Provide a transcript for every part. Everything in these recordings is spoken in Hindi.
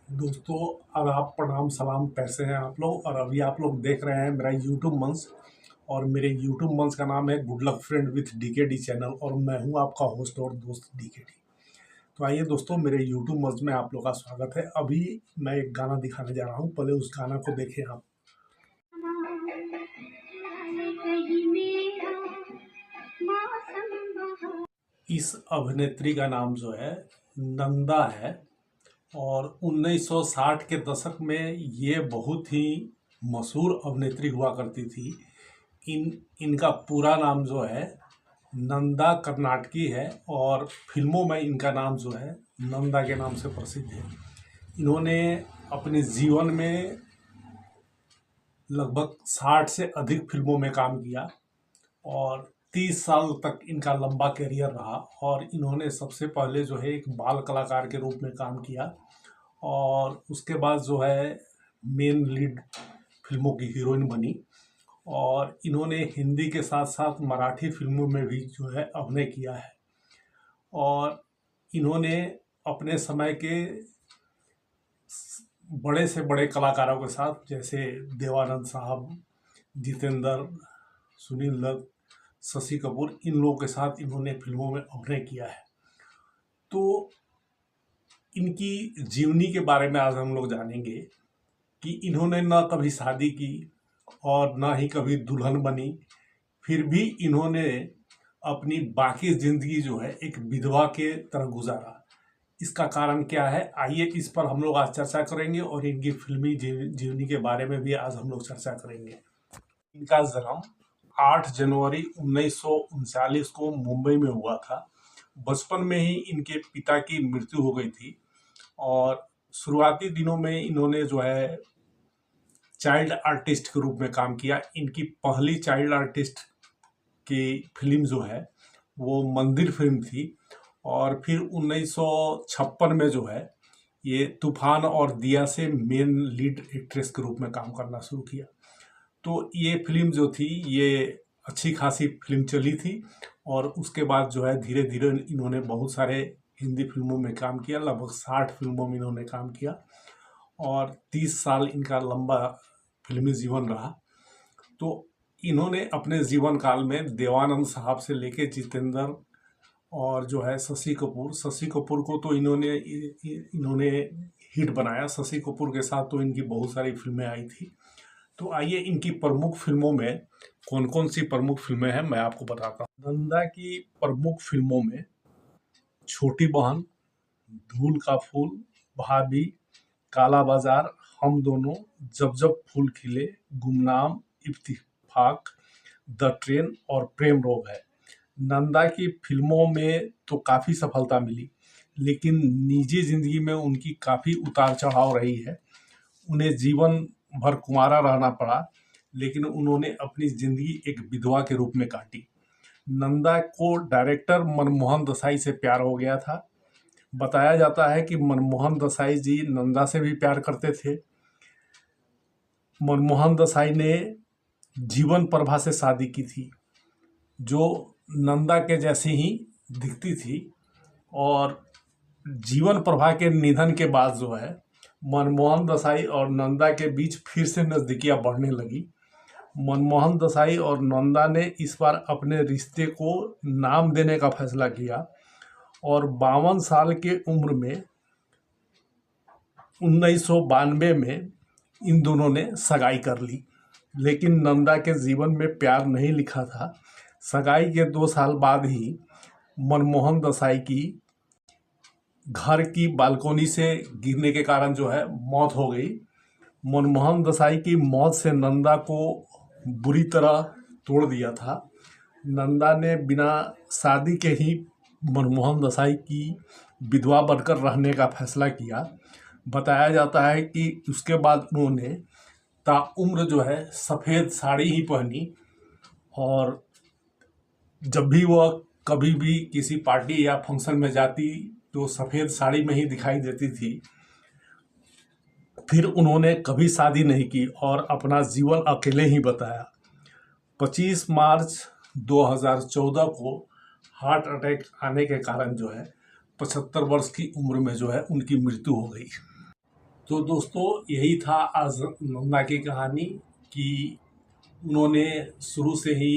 दोस्तों, आदाब, प्रणाम, सलाम। कैसे हैं आप लोग? और अभी आप लोग देख रहे हैं मेरा यूट्यूब मंच। और मेरे यूट्यूब मंच का नाम है good luck friend with decade channel, और मैं हूं आपका होस्ट और दोस्त डीकेडी। तो आइए दोस्तों, मेरे यूट्यूब मंच में आप लोग का स्वागत है। अभी मैं एक गाना दिखाने जा रहा हूं, पहले उस गाना को देखें आप। इस अभिनेत्री का नाम जो है नंदा है, और 1960 के दशक में ये बहुत ही मशहूर अभिनेत्री हुआ करती थी। इनका पूरा नाम जो है नंदा कर्नाटकी है, और फिल्मों में इनका नाम जो है नंदा के नाम से प्रसिद्ध है। इन्होंने अपने जीवन में लगभग 60 से अधिक फिल्मों में काम किया, और 30 साल तक इनका लंबा करियर रहा। और इन्होंने सबसे पहले जो है एक बाल कलाकार के रूप में काम किया, और उसके बाद जो है मेन लीड फिल्मों की हीरोइन बनी। और इन्होंने हिंदी के साथ साथ मराठी फिल्मों में भी जो है अभिनय किया है। और इन्होंने अपने समय के बड़े से बड़े कलाकारों के साथ, जैसे देवानंद साहब, जितेंद्र, सुनील दत्त, शशि कपूर, इन लोगों के साथ इन्होंने फिल्मों में अभिनय किया है। तो इनकी जीवनी के बारे में आज हम लोग जानेंगे कि इन्होंने न कभी शादी की और न ही कभी दुल्हन बनी, फिर भी इन्होंने अपनी बाकी ज़िंदगी जो है एक विधवा के तरह गुजारा। इसका कारण क्या है, आइए इस पर हम लोग आज चर्चा करेंगे, और इनकी फिल्मी जीवनी के बारे में भी आज हम लोग चर्चा करेंगे। इनका जन्म 8 जनवरी 1939 को मुंबई में हुआ था। बचपन में ही इनके पिता की मृत्यु हो गई थी, और शुरुआती दिनों में इन्होंने जो है चाइल्ड आर्टिस्ट के रूप में काम किया। इनकी पहली चाइल्ड आर्टिस्ट की फिल्म जो है वो मंदिर फिल्म थी, और फिर 1956 में जो है ये तूफान और दिया से मेन लीड एक्ट्रेस के रूप में काम करना शुरू किया। तो ये फिल्म जो थी ये अच्छी खासी फिल्म चली थी, और उसके बाद जो है धीरे धीरे इन्होंने बहुत सारे हिंदी फिल्मों में काम किया। लगभग 60 फिल्मों में इन्होंने काम किया, और 30 साल इनका लंबा फिल्मी जीवन रहा। तो इन्होंने अपने जीवन काल में देवानंद साहब से लेके जितेंद्र और जो है शशि कपूर को तो इन्होंने हिट बनाया। शशि कपूर के साथ तो इनकी बहुत सारी फिल्में आई थी। तो आइए इनकी प्रमुख फिल्मों में कौन कौन सी प्रमुख फिल्में हैं मैं आपको बताता हूँ। नंदा की प्रमुख फिल्मों में छोटी बहन, धूल का फूल, भाभी, काला बाजार, हम दोनों, जब जब फूल खिले, गुमनाम, इत्तेफाक, द ट्रेन और प्रेम रोग है। नंदा की फिल्मों में तो काफ़ी सफलता मिली, लेकिन निजी जिंदगी में उनकी काफ़ी उतार चढ़ाव रही है। उन्हें जीवन भर कुंवारा रहना पड़ा, लेकिन उन्होंने अपनी जिंदगी एक विधवा के रूप में काटी। नंदा को डायरेक्टर मनमोहन देसाई से प्यार हो गया था। बताया जाता है कि मनमोहन देसाई जी नंदा से भी प्यार करते थे। मनमोहन देसाई ने जीवन प्रभा से शादी की थी, जो नंदा के जैसी ही दिखती थी। और जीवन प्रभा के निधन के बाद जो है मनमोहन देसाई और नंदा के बीच फिर से नज़दीकियाँ बढ़ने लगी। मनमोहन देसाई और नंदा ने इस बार अपने रिश्ते को नाम देने का फैसला किया, और 52 साल के उम्र में 1992 में इन दोनों ने सगाई कर ली। लेकिन नंदा के जीवन में प्यार नहीं लिखा था। सगाई के 2 साल बाद ही मनमोहन देसाई की घर की बालकोनी से गिरने के कारण जो है मौत हो गई। मनमोहन देसाई की मौत से नंदा को बुरी तरह तोड़ दिया था। नंदा ने बिना शादी के ही मनमोहन देसाई की विधवा बनकर रहने का फैसला किया। बताया जाता है कि उसके बाद उन्होंने ताउम्र जो है सफ़ेद साड़ी ही पहनी, और जब भी वह कभी भी किसी पार्टी या फंक्शन में जाती तो सफ़ेद साड़ी में ही दिखाई देती थी। फिर उन्होंने कभी शादी नहीं की और अपना जीवन अकेले ही बताया। 25 मार्च 2014 को हार्ट अटैक आने के कारण जो है 75 वर्ष की उम्र में जो है उनकी मृत्यु हो गई। तो दोस्तों यही था आज नंदा की कहानी कि उन्होंने शुरू से ही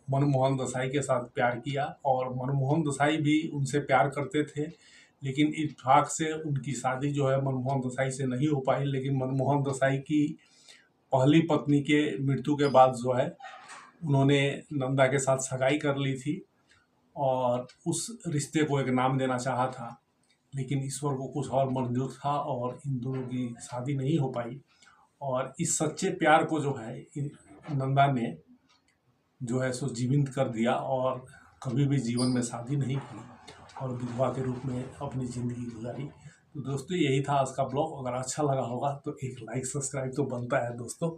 मनमोहन देसाई के साथ प्यार किया और मनमोहन देसाई भी उनसे प्यार करते थे, लेकिन इत्तेफाक से उनकी शादी जो है मनमोहन देसाई से नहीं हो पाई। लेकिन मनमोहन देसाई की पहली पत्नी के मृत्यु के बाद जो है उन्होंने नंदा के साथ सगाई कर ली थी और उस रिश्ते को एक नाम देना चाहा था, लेकिन ईश्वर को कुछ और मंजूर था और इन दोनों की शादी नहीं हो पाई। और इस सच्चे प्यार को जो है नंदा ने जो है सो जीवंत कर दिया और कभी भी जीवन में शादी नहीं की और विधवा के रूप में अपनी ज़िंदगी गुजारी। तो दोस्तों यही था आज का ब्लॉग। अगर अच्छा लगा होगा तो एक लाइक सब्सक्राइब तो बनता है दोस्तों।